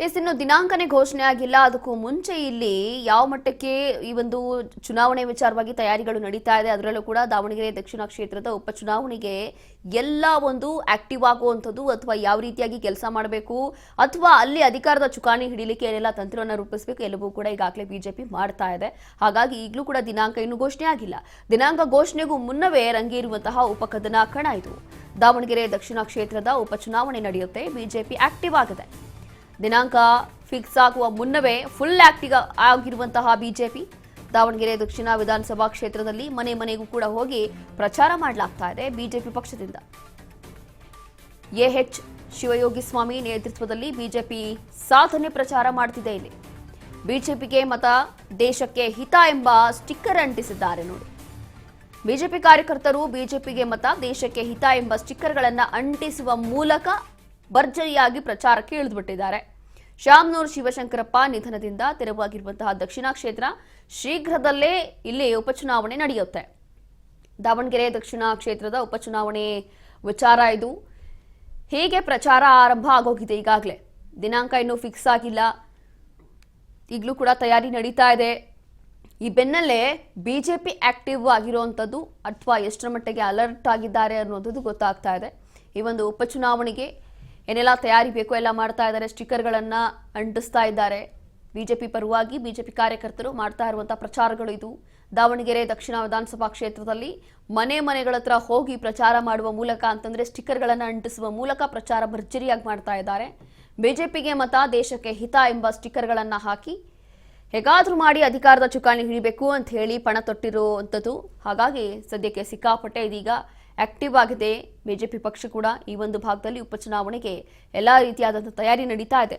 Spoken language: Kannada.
ಇನ್ನು ದಿನಾಂಕನೇ ಘೋಷಣೆ ಆಗಿಲ್ಲ. ಅದಕ್ಕೂ ಮುಂಚೆ ಇಲ್ಲಿ ಯಾವ ಮಟ್ಟಕ್ಕೆ ಈ ಒಂದು ಚುನಾವಣೆ ವಿಚಾರವಾಗಿ ತಯಾರಿಗಳು ನಡೀತಾ ಇದೆ, ಅದರಲ್ಲೂ ಕೂಡ ದಾವಣಗೆರೆ ದಕ್ಷಿಣ ಕ್ಷೇತ್ರದ ಉಪಚುನಾವಣೆಗೆ ಎಲ್ಲ ಒಂದು ಆಕ್ಟಿವ್ ಆಗುವಂಥದ್ದು ಅಥವಾ ಯಾವ ರೀತಿಯಾಗಿ ಕೆಲಸ ಮಾಡಬೇಕು ಅಥವಾ ಅಲ್ಲಿ ಅಧಿಕಾರದ ಚುಕ್ಕಾಣಿ ಹಿಡಿಲಿಕ್ಕೆ ಏನೆಲ್ಲ ತಂತ್ರವನ್ನು ರೂಪಿಸಬೇಕು ಎಲ್ಲವೂ ಕೂಡ ಈಗಾಗಲೇ ಬಿಜೆಪಿ ಮಾಡ್ತಾ ಇದೆ. ಹಾಗಾಗಿ ಈಗಲೂ ಕೂಡ ದಿನಾಂಕ ಇನ್ನೂ ಘೋಷಣೆ ಆಗಿಲ್ಲ. ದಿನಾಂಕ ಘೋಷಣೆಗೂ ಮುನ್ನವೇ ರಂಗೇರುವಂತಹ ಉಪಕದನ ಕಣ ಇದು. ದಾವಣಗೆರೆ ದಕ್ಷಿಣ ಕ್ಷೇತ್ರದ ಉಪಚುನಾವಣೆ ನಡೆಯುತ್ತೆ. ಬಿಜೆಪಿ ಆಕ್ಟಿವ್ ಆಗಿದೆ. ದಿನಾಂಕ ಫಿಕ್ಸ್ ಆಗುವ ಮುನ್ನವೇ ಫುಲ್ ಆಕ್ಟಿವ್ ಆಗಿರುವಂತಹ ಬಿಜೆಪಿ ದಾವಣಗೆರೆ ದಕ್ಷಿಣ ವಿಧಾನಸಭಾ ಕ್ಷೇತ್ರದಲ್ಲಿ ಮನೆ ಮನೆಗೂ ಕೂಡ ಹೋಗಿ ಪ್ರಚಾರ ಮಾಡಲಾಗ್ತಾ ಇದೆ. ಬಿಜೆಪಿ ಪಕ್ಷದಿಂದ ಎಎಚ್ ಶಿವಯೋಗಿ ಸ್ವಾಮಿ ನೇತೃತ್ವದಲ್ಲಿ ಬಿಜೆಪಿ ಸಾಧನೆ ಪ್ರಚಾರ ಮಾಡ್ತಿದೆ. ಇಲ್ಲಿ ಬಿಜೆಪಿಗೆ ಮತ ದೇಶಕ್ಕೆ ಹಿತ ಎಂಬ ಸ್ಟಿಕ್ಕರ್ ಅಂಟಿಸಿದ್ದಾರೆ ನೋಡಿ. ಬಿಜೆಪಿ ಕಾರ್ಯಕರ್ತರು ಬಿಜೆಪಿಗೆ ಮತ ದೇಶಕ್ಕೆ ಹಿತ ಎಂಬ ಸ್ಟಿಕ್ಕರ್ಗಳನ್ನು ಅಂಟಿಸುವ ಮೂಲಕ ಭರ್ಜರಿಯಾಗಿ ಪ್ರಚಾರಕ್ಕೆ ಇಳಿದುಬಿಟ್ಟಿದ್ದಾರೆ. ಶಾಮನೂರು ಶಿವಶಂಕರಪ್ಪ ನಿಧನದಿಂದ ತೆರವಾಗಿರುವಂತಹ ದಕ್ಷಿಣ ಕ್ಷೇತ್ರ ಶೀಘ್ರದಲ್ಲೇ ಇಲ್ಲಿ ಉಪಚುನಾವಣೆ ನಡೆಯುತ್ತೆ. ದಾವಣಗೆರೆ ದಕ್ಷಿಣ ಕ್ಷೇತ್ರದ ಉಪಚುನಾವಣೆ ವಿಚಾರ ಇದು. ಹೀಗೆ ಪ್ರಚಾರ ಆರಂಭ ಆಗೋಗಿದೆ. ಈಗಾಗಲೇ ದಿನಾಂಕ ಇನ್ನೂ ಫಿಕ್ಸ್ ಆಗಿಲ್ಲ. ಈಗಲೂ ಕೂಡ ತಯಾರಿ ನಡೀತಾ ಇದೆ. ಈ ಬೆನ್ನಲ್ಲೇ ಬಿಜೆಪಿ ಆಕ್ಟಿವ್ ಆಗಿರುವಂಥದ್ದು ಅಥವಾ ಎಷ್ಟರ ಮಟ್ಟಿಗೆ ಅಲರ್ಟ್ ಆಗಿದ್ದಾರೆ ಅನ್ನೋದು ಗೊತ್ತಾಗ್ತಾ ಇದೆ. ಈ ಒಂದು ಉಪಚುನಾವಣೆಗೆ ಏನೆಲ್ಲ ತಯಾರಿ ಬೇಕೋ ಎಲ್ಲ ಮಾಡ್ತಾ ಇದ್ದಾರೆ. ಸ್ಟಿಕ್ಕರ್ಗಳನ್ನು ಅಂಟಿಸ್ತಾ ಇದ್ದಾರೆ. ಬಿಜೆಪಿ ಪರವಾಗಿ ಬಿಜೆಪಿ ಕಾರ್ಯಕರ್ತರು ಮಾಡ್ತಾ ಇರುವಂತಹ ಪ್ರಚಾರಗಳು ಇದು. ದಾವಣಗೆರೆ ದಕ್ಷಿಣ ವಿಧಾನಸಭಾ ಕ್ಷೇತ್ರದಲ್ಲಿ ಮನೆ ಮನೆಗಳ ಹತ್ರ ಹೋಗಿ ಪ್ರಚಾರ ಮಾಡುವ ಮೂಲಕ ಅಂತಂದ್ರೆ ಸ್ಟಿಕ್ಕರ್ಗಳನ್ನು ಅಂಟಿಸುವ ಮೂಲಕ ಪ್ರಚಾರ ಭರ್ಜರಿಯಾಗಿ ಮಾಡ್ತಾ ಇದ್ದಾರೆ. ಬಿಜೆಪಿಗೆ ಮತ ದೇಶಕ್ಕೆ ಹಿತ ಎಂಬ ಸ್ಟಿಕ್ಕರ್ಗಳನ್ನು ಹಾಕಿ ಹೇಗಾದ್ರೂ ಮಾಡಿ ಅಧಿಕಾರದ ಚುಕ್ಕಾಣಿ ಹಿಡಿಬೇಕು ಅಂತ ಹೇಳಿ ಪಣ ತೊಟ್ಟಿರುವಂಥದ್ದು. ಹಾಗಾಗಿ ಸದ್ಯಕ್ಕೆ ಸಿಕ್ಕಾಪಟ್ಟೆ ಇದೀಗ ಆಕ್ಟಿವ್ ಆಗಿದೆ ಬಿಜೆಪಿ ಪಕ್ಷ ಕೂಡ. ಈ ಒಂದು ಭಾಗದಲ್ಲಿ ಉಪಚುನಾವಣೆಗೆ ಎಲ್ಲಾ ರೀತಿಯಾದಂತಹ ತಯಾರಿ ನಡೀತಾ ಇದೆ.